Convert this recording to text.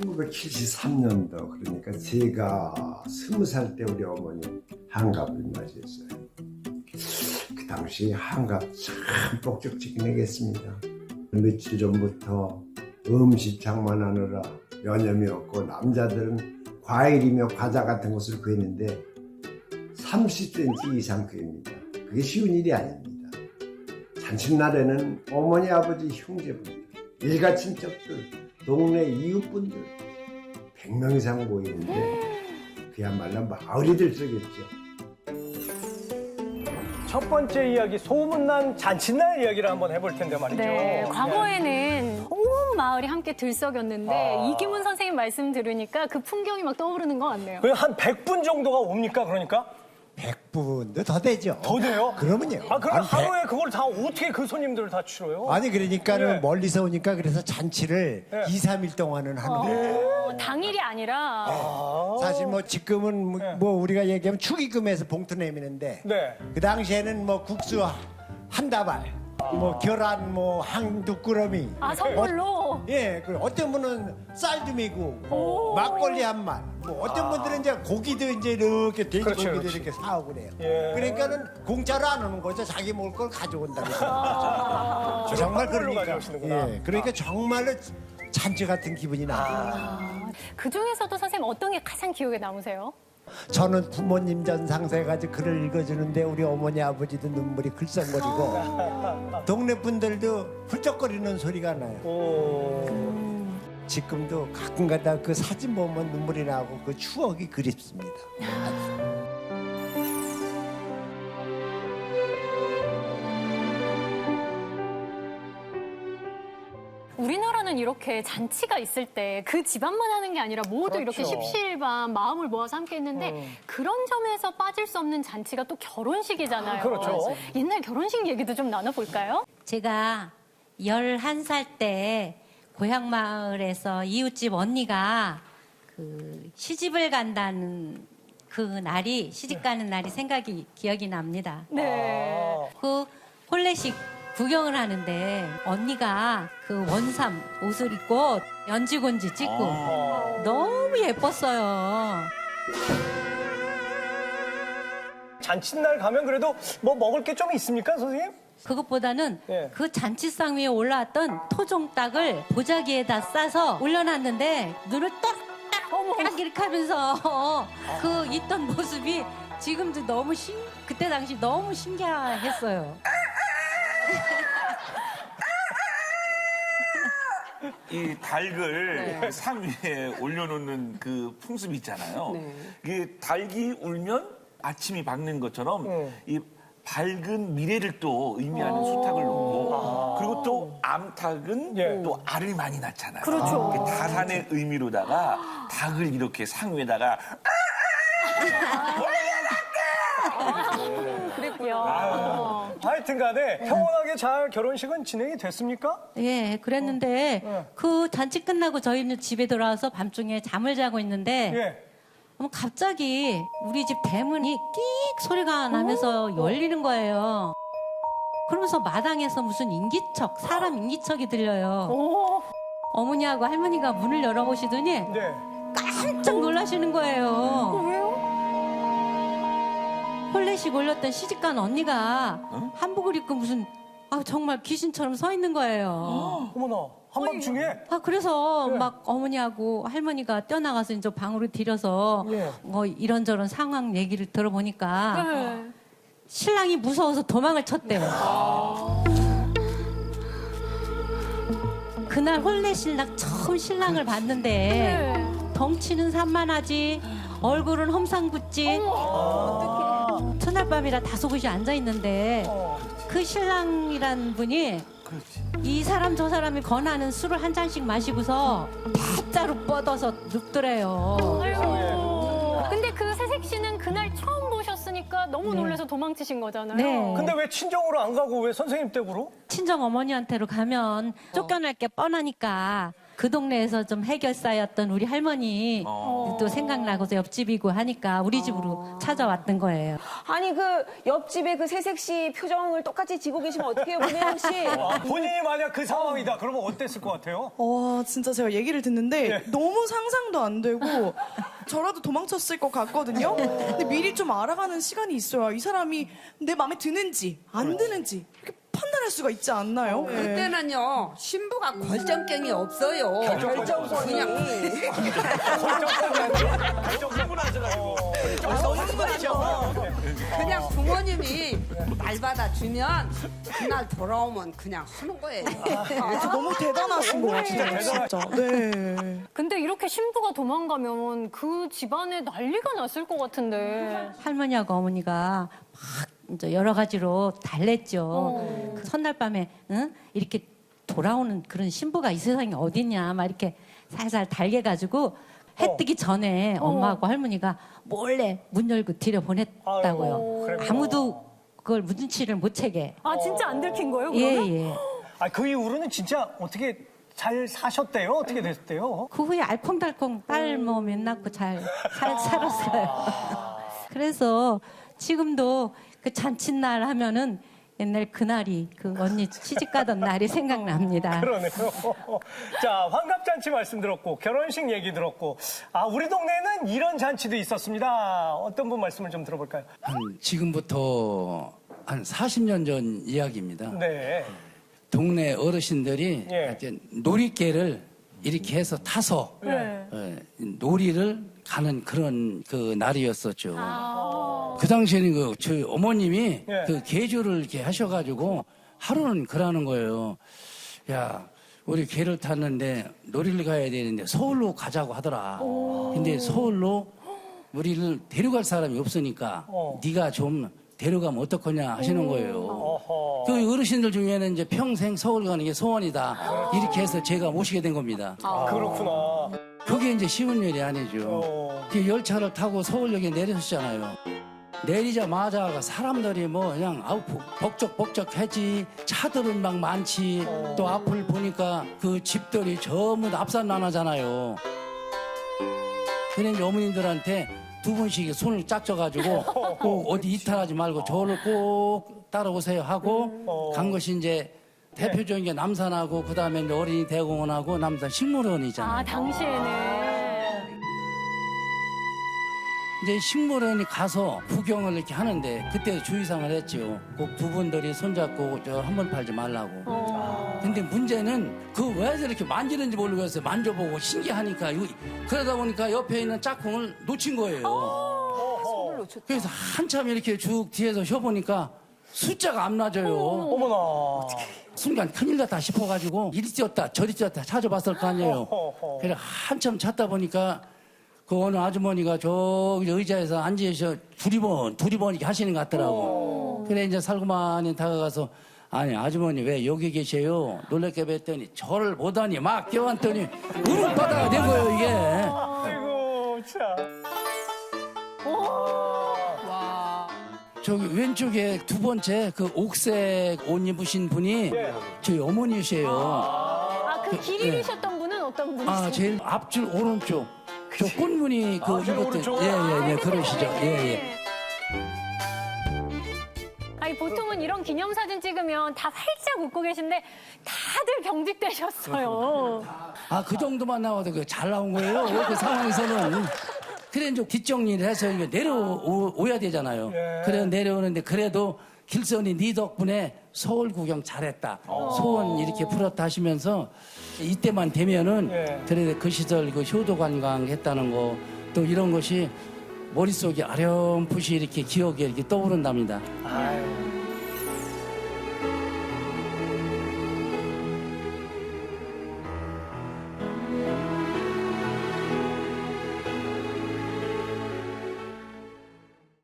1973년도 그러니까 제가 20살 때 우리 어머니 한갑을 맞이했어요. 그 당시 한갑 참 뻑적지근하겠습니다. 며칠 전부터 음식 장만하느라 여념이 없고 남자들은 과일이며 과자 같은 것을 구했는데 30cm 이상 구입니다. 그게 쉬운 일이 아닙니다. 잔칫날에는 어머니, 아버지, 형제분들, 일가 친척들, 동네 이웃분들 100명 이상 모이는데 그야말로 마을이 들썩였죠. 첫 번째 이야기, 소문난 잔칫날 이야기를 한번 해볼 텐데 말이죠. 네, 과거에는 온 마을이 함께 들썩였는데 이기문 선생님 말씀 들으니까 그 풍경이 막 떠오르는 것 같네요. 한 100분 정도가 옵니까, 그러니까? 100분도 더 되죠. 더 돼요? 그러면요. 아, 그럼 한 하루에 그걸 다 어떻게 그 손님들을 다 치러요? 아니 그러니까는 예. 멀리서 오니까 그래서 잔치를 예. 2, 3일 동안은 하는 거예요. 당일이 아니라 사실 뭐 지금은 예. 뭐 우리가 얘기하면 축의금에서 봉투 내미는데 네. 그 당시에는 뭐 국수 한 다발, 뭐 계란 뭐 한두 꾸러미. 선물로. 예, 그 어떤 분은 쌀도 메고 막걸리 한 말. 뭐 어떤 분들은 이제 고기도 이제 이렇게 돼지고기도 그렇죠, 그렇죠. 이렇게 사오고 그래요. 예. 그러니까는 공짜로 안 오는 거죠. 자기 먹을 걸 가져온다고. 정말 선물로 그러니까. 가져오시는구나. 예, 그러니까 정말로 잔치 같은 기분이 납니다. 그 중에서도 선생님 어떤 게 가장 기억에 남으세요? 저는 부모님 전상서 가지고 글을 읽어주는데 우리 어머니 아버지도 눈물이 글썽거리고 동네 분들도 훌쩍거리는 소리가 나요. 오. 지금도 가끔가다 그 사진 보면 눈물이 나고 그 추억이 그립습니다. 우리나라는 이렇게 잔치가 있을 때 그 집안만 하는 게 아니라 모두 그렇죠. 이렇게 십시일반 마음을 모아서 함께 했는데 그런 점에서 빠질 수 없는 잔치가 또 결혼식이잖아요. 그렇죠. 옛날 결혼식 얘기도 좀 나눠볼까요? 제가 11살 때 고향 마을에서 이웃집 언니가 그 시집을 간다는 그 날이 시집 가는 날이 기억이 납니다. 네. 그 혼례식 구경을 하는데 언니가 그 원삼 옷을 입고 연지곤지 찍고 너무 예뻤어요. 잔칫날 가면 그래도 뭐 먹을 게 좀 있습니까, 선생님? 그것보다는 예. 그 잔치상 위에 올라왔던 토종닭을 보자기에다 싸서 올려놨는데 눈을 딱 이렇게 하면서 그 있던 모습이 지금도 너무 그때 당시 너무 신기했어요. 이 닭을 상 위에 올려놓는 그 풍습이 있잖아요. 이게 닭이 울면 아침이 밝는 것처럼 이 밝은 미래를 또 의미하는 수탉을 놓고 그리고 또 암탉은 예. 또 알을 많이 낳잖아요. 그렇죠. 그 다산의 의미로다가 닭을 이렇게 상 위에다가 그랬고요. 하여튼 간에 평온하게 잘 결혼식은 진행이 됐습니까? 예, 그랬는데 그 잔치 끝나고 저희는 집에 돌아와서 밤중에 잠을 자고 있는데 예. 갑자기 우리 집 대문이 끽 소리가 나면서 열리는 거예요. 그러면서 마당에서 무슨 인기척, 사람 인기척이 들려요. 어머니하고 할머니가 문을 열어보시더니 네. 깜짝 놀라시는 거예요. 왜요? 혼례식 올렸던 시집간 언니가 한복을 입고 무슨 정말 귀신처럼 서 있는 거예요. 어머나, 한밤중에? 그래서 막 어머니하고 할머니가 뛰어나가서 이제 방으로 들여서 예. 뭐 이런저런 상황 얘기를 들어보니까 네. 신랑이 무서워서 도망을 쳤대요. 그날 혼례신랑 처음 신랑을 봤는데 네. 덩치는 산만하지 얼굴은 험상궂지 첫날밤이라 다소곳이 앉아있는데 그 신랑이란 분이 이 사람 저 사람이 권하는 술을 한 잔씩 마시고서 대자로 뻗어서 눕더래요. 아이고. 근데 그 새색 씨는 그날 처음 보셨으니까 너무 놀라서 도망치신 거잖아요. 네. 근데 왜 친정으로 안 가고 왜 선생님 댁으로? 친정 어머니한테로 가면 쫓겨날 게 뻔하니까 그 동네에서 좀 해결사였던 우리 할머니 또 생각나고서 옆집이고 하니까 우리 집으로 찾아왔던 거예요. 아니 그 옆집에 그 새색 씨 표정을 똑같이 지고 계시면 어떡해요, 문혜영 씨? 본인이 만약 그 상황이다. 그러면 어땠을 것 같아요? 진짜 제가 얘기를 듣는데 너무 상상도 안 되고 저라도 도망쳤을 것 같거든요. 근데 미리 좀 알아가는 시간이 있어야 이 사람이 내 마음에 드는지 안 드는지 이렇게 판단할 수가 있지 않나요? 네. 그때는요 신부가 결정권이 없어요. 결정권이. 그냥 부모님이 날 받아주면 그날 돌아오면 그냥 하는 거예요. 너무 대단하신 것 같아요, 진짜. 네. 근데 이렇게 신부가 도망가면 그 집안에 난리가 났을 것 같은데. 할머니하고 어머니가 막 이제 여러 가지로 달랬죠. 그 첫날 밤에 이렇게 돌아오는 그런 신부가 이 세상에 어딨냐 막 이렇게 살살 달게가지고 해 뜨기 전에 엄마하고 할머니가 몰래 문 열고 들여보냈다고요. 아이고, 그랬구나. 아무도 그걸 눈치를 못 채게. 아, 진짜 안 들킨 거예요, 그러면? 예. 아, 그 이후로는 진짜 어떻게 잘 사셨대요? 어떻게 됐대요? 그 후에 알콩달콩 딸 뭐 몇 낳고 잘 살았어요. 그래서 지금도 그 잔칫날 하면은 옛날 그날이 그 언니 시집 가던 날이 생각납니다. 그러네요. 자, 환갑잔치 말씀 들었고, 결혼식 얘기 들었고, 아, 우리 동네에는 이런 잔치도 있었습니다. 어떤 분 말씀을 좀 들어볼까요? 지금부터 한 40년 전 이야기입니다. 네. 동네 어르신들이 예. 이렇게 놀이개를 이렇게 해서 타서 놀이를 가는 그런 그 날이었었죠. 그 당시에는 저희 어머님이 예. 그 계주를 이렇게 하셔가지고 하루는 그러는 거예요. 야, 우리 개를 탔는데 놀이를 가야 되는데 서울로 가자고 하더라. 근데 서울로 우리를 데려갈 사람이 없으니까 네가 좀 데려가면 어떡하냐 하시는 거예요. 어허. 그 어르신들 중에는 이제 평생 서울 가는 게 소원이다. 이렇게 해서 제가 모시게 된 겁니다. 그렇구나. 그게 이제 쉬운 일이 아니죠. 그 열차를 타고 서울역에 내렸잖아요. 내리자마자 사람들이 뭐 그냥 아우 벅적벅적하지. 차들은 막 많지. 또 앞을 보니까 그 집들이 전부 다 앞산나나잖아요. 그래 이제 어머님들한테 두 분씩 손을 짝져가지고 꼭 어디 이탈하지 말고 저를 꼭 따라오세요 하고 간 것이 이제 대표적인 게 남산하고 그 다음에 이제 어린이 대공원하고 남산 식물원이잖아요. 아, 당시에는. 이제 식물원에 가서 구경을 이렇게 하는데 그때 주의사항을 했죠. 꼭 두 분들이 손잡고 저 한 번 팔지 말라고. 근데 문제는 그 왜 저렇게 만지는지 모르겠어요. 만져보고 신기하니까 그러다 보니까 옆에 있는 짝꿍을 놓친 거예요. 그래서 한참 이렇게 쭉 뒤에서 쉬어보니까 숫자가 안 맞아요. 어머나. 순간 큰일 났다 싶어가지고 이리 뛰었다 저리 뛰었다 찾아봤을 거 아니에요. 그래서 한참 찾다 보니까 그 어느 아주머니가 저기 의자에서 앉으셔 두리번 이렇게 하시는 것 같더라고. 그래 이제 살고만히 다가가서 아니 아주머니 왜 여기 계세요? 놀랍게 뵀더니 저를 보더니 막 껴안더니 울음바다가 된 거예요 이게. 아이고, 참. 저기 왼쪽에 두 번째 그 옥색 옷 입으신 분이 저희 어머니시에요. 아, 그 길 잃으셨던 분은 어떤 분이세요? 아 제일 앞줄 오른쪽 저 꽃무늬 그 제일 입었던 오른쪽? 예 그러시죠. 예. 아니, 보통은 이런 기념사진 찍으면 다 활짝 웃고 계신데 다들 경직되셨어요. 아 그 정도만 나와도 잘 나온 거예요. 그 상황에서는. 그래 이제 뒷정리를 해서 이거 내려오야 되잖아요. 그래 내려오는데 그래도 길선이 네 덕분에 서울 구경 잘했다. 소원 이렇게 풀었다 하시면서 이때만 되면은 그래도 그 시절 그 효도 관광 했다는 거 또 이런 것이 머릿속에 아렴풋이 이렇게 기억에 이렇게 떠오른답니다. 아유.